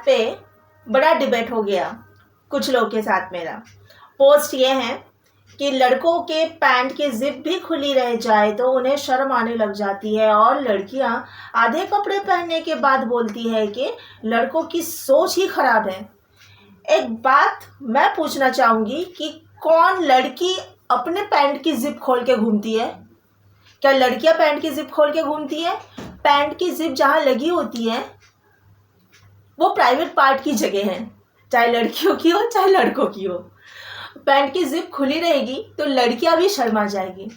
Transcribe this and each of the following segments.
पे बड़ा डिबेट हो गया कुछ लोग के साथ। मेरा पोस्ट ये है कि लड़कों के पैंट की जिप भी खुली रह जाए तो उन्हें शर्म आने लग जाती है, और लड़कियां आधे कपड़े पहनने के बाद बोलती है कि लड़कों की सोच ही खराब है। एक बात मैं पूछना चाहूंगी कि कौन लड़की अपने पैंट की जिप खोल के घूमती है? क्या लड़कियां पैंट की जिप खोल के घूमती है? पैंट की जिप जहां लगी होती है वो प्राइवेट पार्ट की जगह है, चाहे लड़कियों की हो चाहे लड़कों की हो। पैंट की जिप खुली रहेगी तो लड़कियां भी शर्मा जाएगी।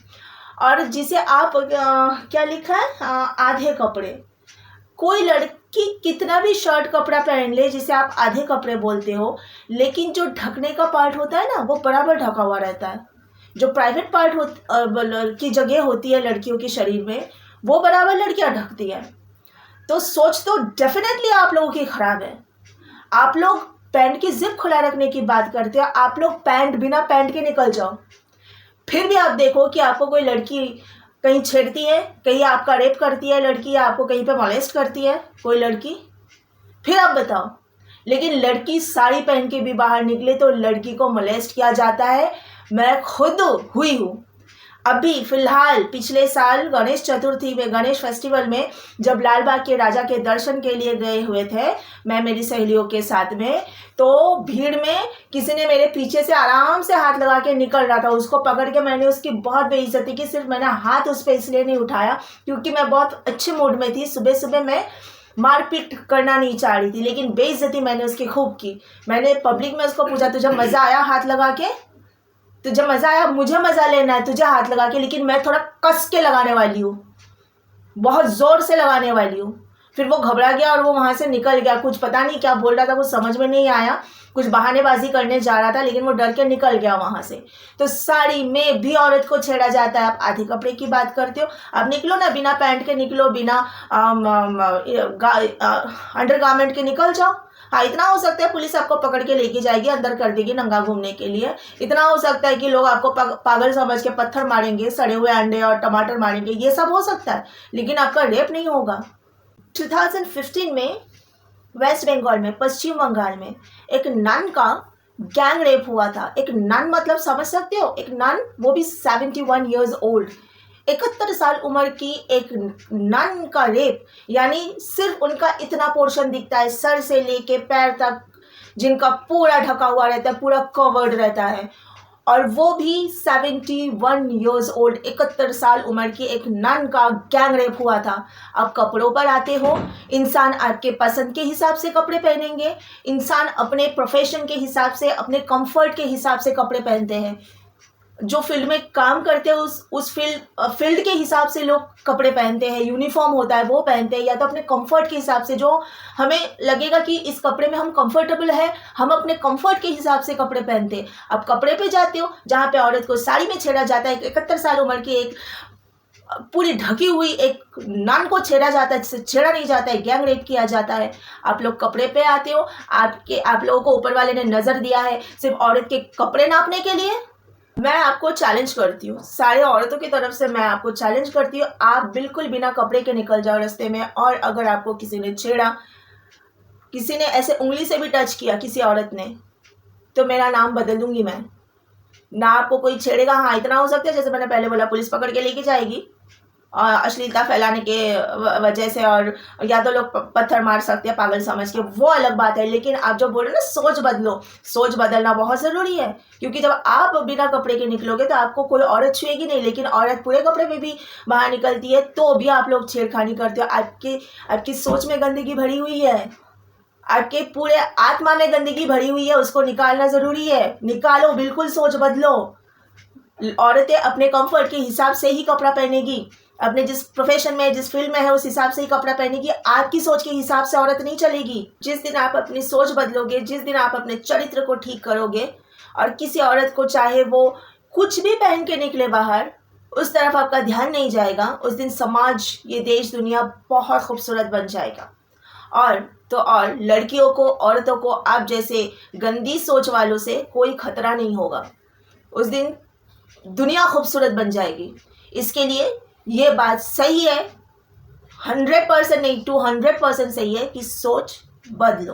और जिसे आप क्या लिखा है, आधे कपड़े। कोई लड़की कितना भी शर्ट कपड़ा पहन ले जिसे आप आधे कपड़े बोलते हो, लेकिन जो ढकने का पार्ट होता है ना वो बराबर ढका हुआ रहता है। जो प्राइवेट पार्ट की जगह होती है लड़कियों के शरीर में वो बराबर लड़कियां ढकती है। तो सोच तो डेफिनेटली आप लोगों की खराब है। आप लोग पैंट की जिप खुला रखने की बात करते हो, आप लोग बिना पैंट के निकल जाओ, फिर भी आप देखो कि आपको कोई लड़की कहीं छेड़ती है, कहीं आपका रेप करती है लड़की, या आपको कहीं पे मॉलेस्ट करती है कोई लड़की, फिर आप बताओ। लेकिन लड़की साड़ी पहन के भी बाहर निकले तो लड़की को मॉलेस्ट किया जाता है। मैं खुद हुई हूँ। अभी फिलहाल पिछले साल गणेश चतुर्थी में, गणेश फेस्टिवल में, जब लाल बाग के राजा के दर्शन के लिए गए हुए थे मैं मेरी सहेलियों के साथ में, तो भीड़ में किसी ने मेरे पीछे से आराम से हाथ लगा के निकल रहा था। उसको पकड़ के मैंने उसकी बहुत बेइज्जती की। सिर्फ मैंने हाथ उस पर इसलिए नहीं उठाया क्योंकि मैं बहुत अच्छे मूड में थी। सुबह सुबह मैं मारपीट करना नहीं चाह रही थी, लेकिन बेइज्जती मैंने उसकी खूब की। मैंने पब्लिक में उसको पूछा, तुझे मज़ा आया हाथ लगा के? तुझे मज़ा आया? मुझे मज़ा लेना है तुझे हाथ लगा के, लेकिन मैं थोड़ा कस के लगाने वाली हूँ, बहुत ज़ोर से लगाने वाली हूँ। फिर वो घबरा गया और वो वहाँ से निकल गया। कुछ पता नहीं क्या बोल रहा था, कुछ समझ में नहीं आया, कुछ बहानेबाजी करने जा रहा था, लेकिन वो डर के निकल गया वहाँ से। तो साड़ी में भी औरत को छेड़ा जाता है। आप आधे कपड़े की बात करते हो, आप निकलो ना, बिना पैंट के निकलो, बिना अंडरगारमेंट के निकल जाओ। हाँ, इतना हो सकता है पुलिस आपको पकड़ के लेके जाएगी, अंदर कर देगी नंगा घूमने के लिए। इतना हो सकता है कि लोग आपको पागल समझ के पत्थर मारेंगे, सड़े हुए अंडे और टमाटर मारेंगे, ये सब हो सकता है, लेकिन आपका रेप नहीं होगा। 2015 में वेस्ट बंगाल में, पश्चिम बंगाल में एक नन का गैंग रेप हुआ था। एक नन मतलब समझ सकते हो, एक नन, वो भी 71 ईयर्स ओल्ड, 71 साल उम्र की एक नन का रेप। यानी सिर्फ उनका इतना पोर्शन दिखता है, सर से लेके पैर तक, जिनका पूरा ढका हुआ रहता है, पूरा कवर्ड रहता है, और वो भी 71 ईयर्स ओल्ड, 71 साल उम्र की एक नन का गैंग रेप हुआ था। अब कपड़ों पर आते हो, इंसान आपके पसंद के हिसाब से कपड़े पहनेंगे। इंसान अपने प्रोफेशन के हिसाब से, अपने कंफर्ट के हिसाब से कपड़े पहनते हैं। जो फील्ड में काम करते हैं उस फील्ड के हिसाब से लोग कपड़े पहनते हैं। यूनिफॉर्म होता है वो पहनते हैं, या तो अपने कंफर्ट के हिसाब से, जो हमें लगेगा कि इस कपड़े में हम कंफर्टेबल है, हम अपने कंफर्ट के हिसाब से कपड़े पहनते हैं। अब कपड़े पे जाते हो जहाँ पे औरत को साड़ी में छेड़ा जाता है, 71 साल उम्र की एक पूरी ढकी हुई एक नन को छेड़ा जाता है, छेड़ा नहीं जाता है, गैंग रेप किया जाता है। आप लोग कपड़े पे आते हो, आप लोगों को ऊपर वाले ने नजर दिया है सिर्फ औरत के कपड़े नापने के लिए। मैं आपको चैलेंज करती हूँ, सारे औरतों की तरफ से मैं आपको चैलेंज करती हूँ, आप बिल्कुल बिना कपड़े के निकल जाओ रास्ते में। और अगर आपको किसी ने छेड़ा, किसी ने ऐसे उंगली से भी टच किया किसी औरत ने, तो मेरा नाम बदल दूंगी मैं। ना आपको कोई छेड़ेगा। हाँ, इतना हो सकता है जैसे मैंने पहले बोला, पुलिस पकड़ के लेके जाएगी और अश्लीलता फैलाने के वजह से, और या तो लोग पत्थर मार सकते हैं पागल समझ के, वो अलग बात है। लेकिन आप जो बोल रहे हो ना, सोच बदलो, सोच बदलना बहुत ज़रूरी है। क्योंकि जब आप बिना कपड़े के निकलोगे तो आपको कोई औरत छुएगी नहीं, लेकिन औरत पूरे कपड़े में भी बाहर निकलती है तो भी आप लोग छेड़खानी करते हो। आपकी सोच में गंदगी भरी हुई है, आपके पूरे आत्मा में गंदगी भरी हुई है, उसको निकालना ज़रूरी है। निकालो, बिल्कुल सोच बदलो। औरतें अपने कंफर्ट के हिसाब से ही कपड़ा पहनेगी, अपने जिस प्रोफेशन में, जिस फील्ड में है उस हिसाब से ही कपड़ा पहनेगी। आपकी सोच के हिसाब से औरत नहीं चलेगी। जिस दिन आप अपनी सोच बदलोगे, जिस दिन आप अपने चरित्र को ठीक करोगे, और किसी औरत को चाहे वो कुछ भी पहन के निकले बाहर, उस तरफ आपका ध्यान नहीं जाएगा, उस दिन समाज, ये देश, दुनिया बहुत खूबसूरत बन जाएगा। और लड़कियों को, औरतों को आप जैसे गंदी सोच वालों से कोई खतरा नहीं होगा। उस दिन दुनिया खूबसूरत बन जाएगी। इसके लिए ये बात सही है, 100% नहीं 200% सही है कि सोच बदलो।